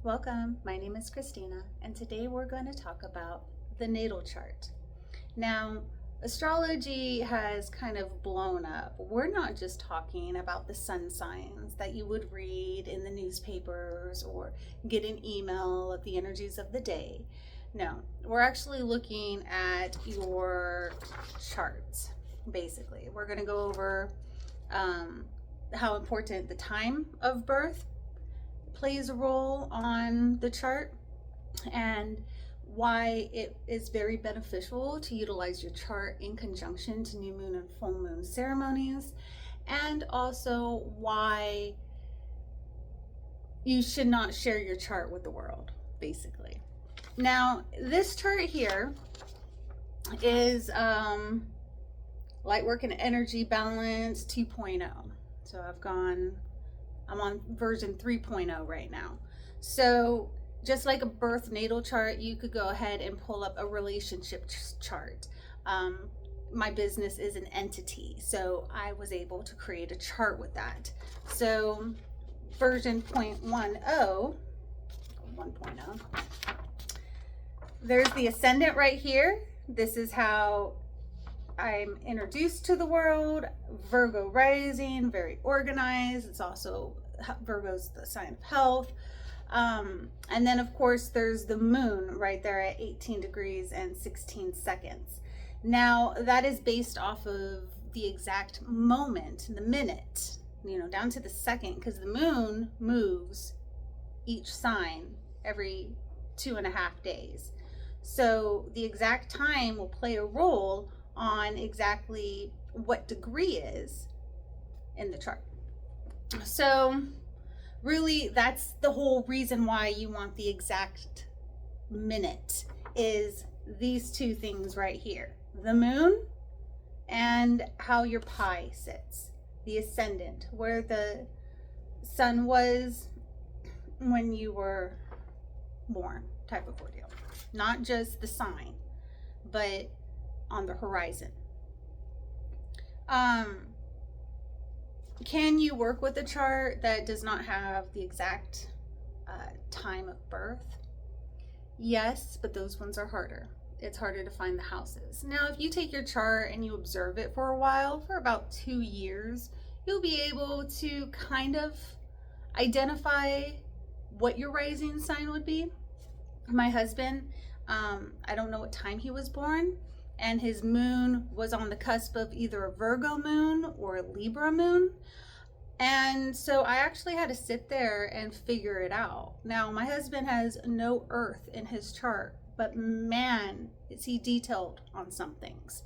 Welcome, my name is Christina, and today we're going to talk about the natal chart. Now, astrology has kind of blown up. We're not just talking about the sun signs that you would read in the newspapers or get an email of the energies of the day. No, we're actually looking at your charts, basically. We're going to go over how important the time of birth plays a role on the chart and why it is very beneficial to utilize your chart in conjunction to new moon and full moon ceremonies, and also why you should not share your chart with the world, basically. Now, this chart here is Lightworkandenergybalance 2.0. So I'm on version 3.0 right now. So just like a birth natal chart, you could go ahead and pull up a relationship chart. My business is an entity, so I was able to create a chart with that. So version 1.0, there's the ascendant right here. This is how I'm introduced to the world. Virgo rising, very organized. It's also Virgo's the sign of health. And then of course there's the moon right there at 18 degrees and 16 seconds. Now that is based off of the exact moment, the minute, down to the second, because the moon moves each sign every 2.5 days. So the exact time will play a role on exactly what degree is in the chart. So really, that's the whole reason why you want the exact minute, is these two things right here: the moon and how your pi sits, the ascendant, where the sun was when you were born, type of ordeal. Not just the sign, but on the horizon. Can you work with a chart that does not have the exact time of birth? Yes, but those ones are harder. It's harder to find the houses. Now, if you take your chart and you observe it for a while, for about 2 years, you'll be able to kind of identify what your rising sign would be. My husband, I don't know what time he was born, and his moon was on the cusp of either a Virgo moon or a Libra moon. And so I actually had to sit there and figure it out. Now, my husband has no earth in his chart, but man, is he detailed on some things.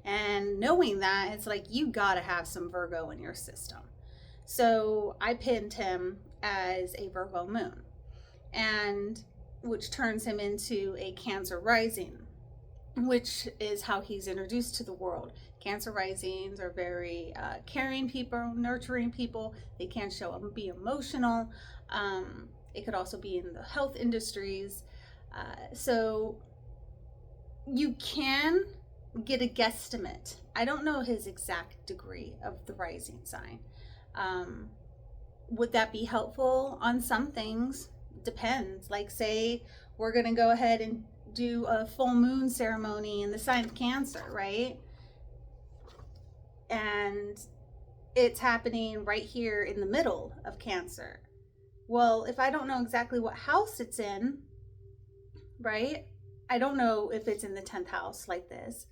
And knowing that, it's like, you gotta have some Virgo in your system. So I pinned him as a Virgo moon, and which turns him into a Cancer rising, which is how he's introduced to the world. Cancer risings are very caring people, nurturing people. They can show up and be emotional. It could also be in the health industries. So you can get a guesstimate. I don't know his exact degree of the rising sign. Would that be helpful on some things? Depends. Like, say we're going to go ahead and do a full moon ceremony in the sign of Cancer, right? And it's happening right here in the middle of Cancer. Well, if I don't know exactly what house it's in, right? I don't know if it's in the 10th house like this,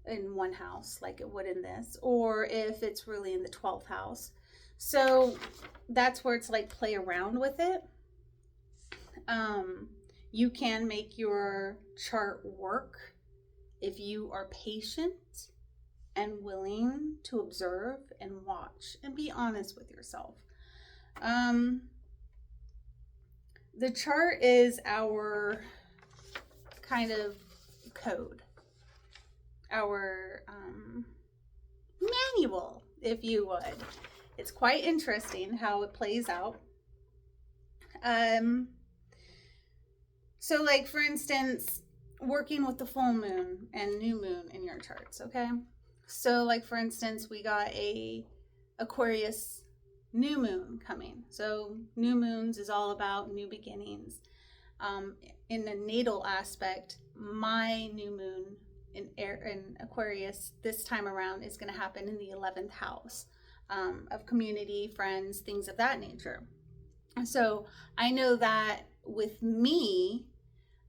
in one house like it would in this, or if it's really in the 12th house. So that's where it's like, play around with it. You can make your chart work if you are patient and willing to observe and watch and be honest with yourself. The chart is our kind of code, our manual, if you would. It's quite interesting how it plays out. So like, for instance, working with the full moon and new moon in your charts, okay? So like, for instance, we got a Aquarius new moon coming. So new moons is all about new beginnings. In the natal aspect, my new moon in Aquarius this time around is going to happen in the 11th house of community, friends, things of that nature. So I know that with me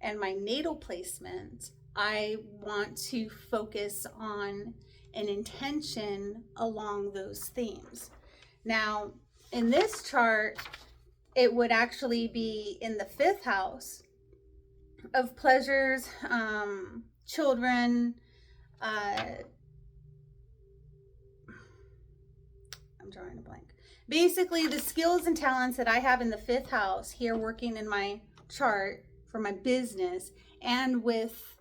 and my natal placement, I want to focus on an intention along those themes. Now, in this chart, it would actually be in the 5th house of pleasures, children. I'm drawing a blank. Basically, the skills and talents that I have in the 5th house here working in my chart for my business, and with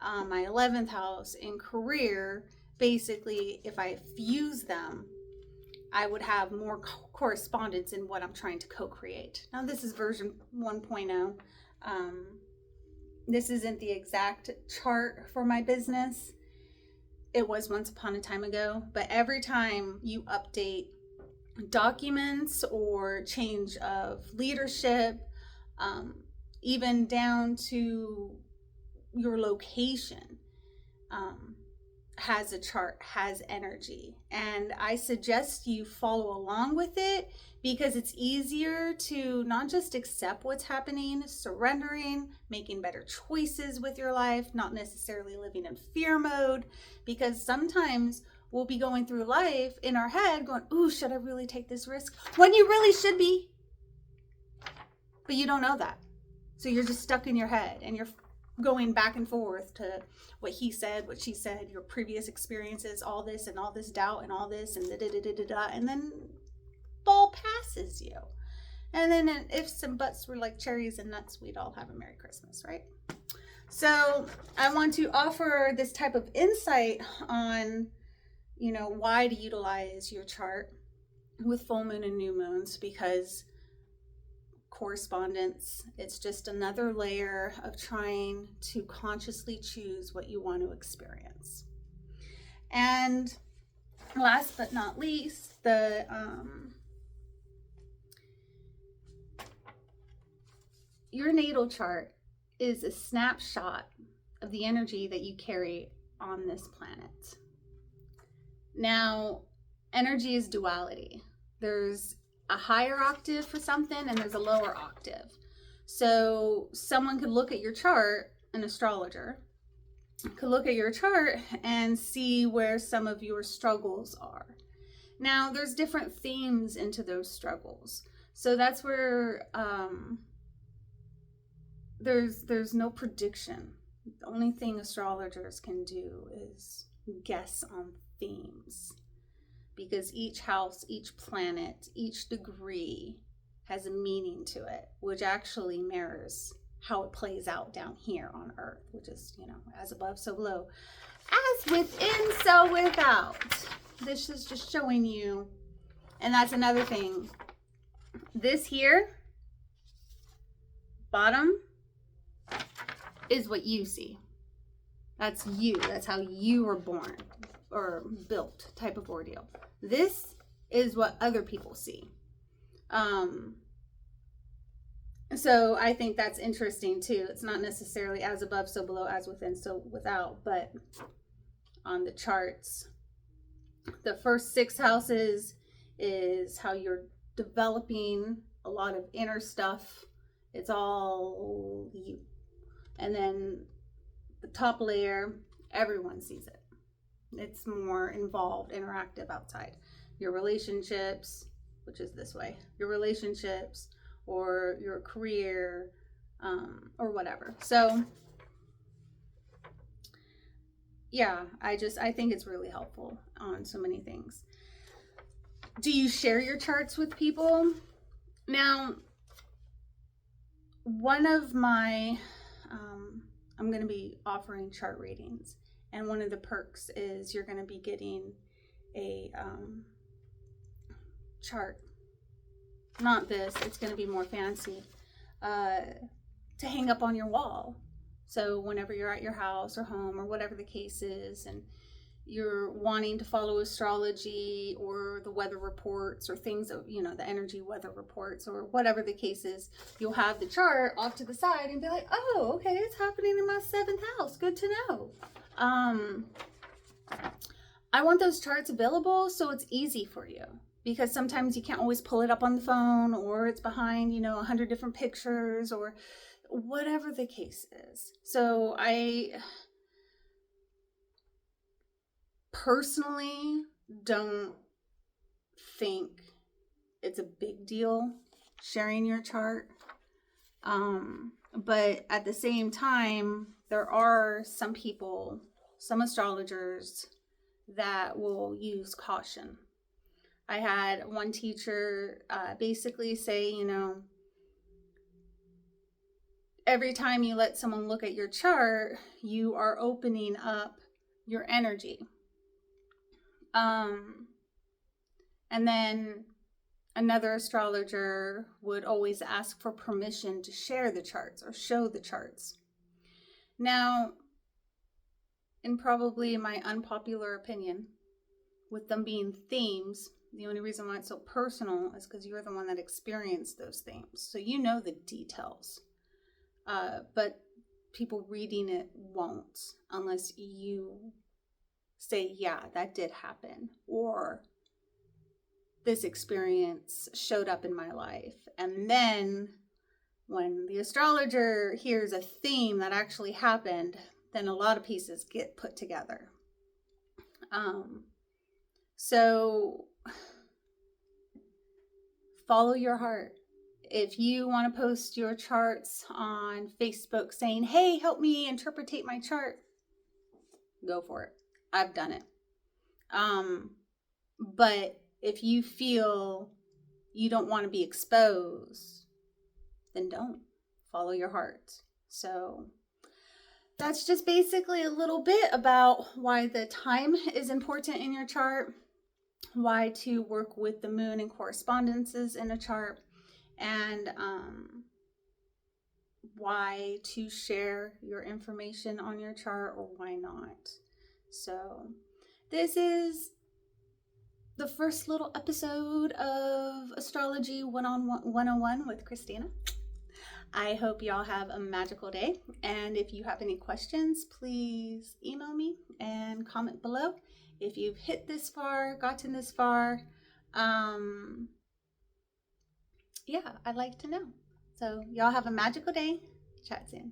my 11th house in career, basically, if I fuse them, I would have more correspondence in what I'm trying to co-create. Now, this is version 1.0. This isn't the exact chart for my business. It was once upon a time ago, but every time you update documents or change of leadership, even down to your location, has a chart, has energy. And I suggest you follow along with it, because it's easier to not just accept what's happening, surrendering, making better choices with your life, not necessarily living in fear mode, because sometimes we'll be going through life in our head going, ooh, should I really take this risk? When you really should be. But you don't know that. So you're just stuck in your head and you're going back and forth to what he said, what she said, your previous experiences, all this doubt and all this and da-da-da-da-da-da, and then ball passes you. And then if some butts were like cherries and nuts, we'd all have a Merry Christmas, right? So I want to offer this type of insight on, why to utilize your chart with full moon and new moons, because correspondence, it's just another layer of trying to consciously choose what you want to experience. And last but not least, your natal chart is a snapshot of the energy that you carry on this planet. Now, energy is duality. There's a higher octave for something and there's a lower octave. So someone could look at your chart, an astrologer could look at your chart and see where some of your struggles are. Now, there's different themes into those struggles. So that's where there's no prediction. The only thing astrologers can do is guess on themes, because each house, each planet, each degree has a meaning to it, which actually mirrors how it plays out down here on Earth, which is, as above, so below, as within, so without. This is just showing you, and that's another thing. This here, bottom, is what you see. That's you. That's how you were born or built, type of ordeal. This is what other people see. So I think that's interesting too. It's not necessarily as above, so below, as within, so without, but on the charts, the first 6 houses is how you're developing a lot of inner stuff. It's all you. And then the top layer, everyone sees it. It's more involved, interactive outside. Your relationships, which is this way, your relationships or your career, or whatever. So yeah, I think it's really helpful on so many things. Do you share your charts with people? Now, one of my, I'm going to be offering chart readings, and one of the perks is you're going to be getting a chart. Not this, it's going to be more fancy, to hang up on your wall. So whenever you're at your house or home or whatever the case is, and you're wanting to follow astrology or the weather reports or things of, you know, the energy weather reports or whatever the case is, you'll have the chart off to the side and be like, oh, okay, it's happening in my 7th house. Good to know. I want those charts available so it's easy for you, because sometimes you can't always pull it up on the phone, or it's behind, you know, 100 different pictures or whatever the case is. So I personally don't think it's a big deal sharing your chart. But at the same time, there are some people, some astrologers that will use caution. I had one teacher basically say, you know, every time you let someone look at your chart, you are opening up your energy. And then another astrologer would always ask for permission to share the charts or show the charts. Now, in probably my unpopular opinion, with them being themes, the only reason why it's so personal is because you're the one that experienced those themes. So you know the details. But people reading it won't, unless you say, yeah, that did happen, or this experience showed up in my life. And then when the astrologer hears a theme that actually happened, then a lot of pieces get put together. So follow your heart. If you want to post your charts on Facebook saying, hey, help me interpretate my chart, go for it. I've done it. But if you feel you don't want to be exposed, then don't. Follow your heart. So that's just basically a little bit about why the time is important in your chart, why to work with the moon and correspondences in a chart, and why to share your information on your chart or why not. So this is the first little episode of Astrology 101 with Christina. I hope y'all have a magical day. And if you have any questions, please email me and comment below. If you've hit this far, gotten this far, yeah, I'd like to know. So y'all have a magical day. Chat soon.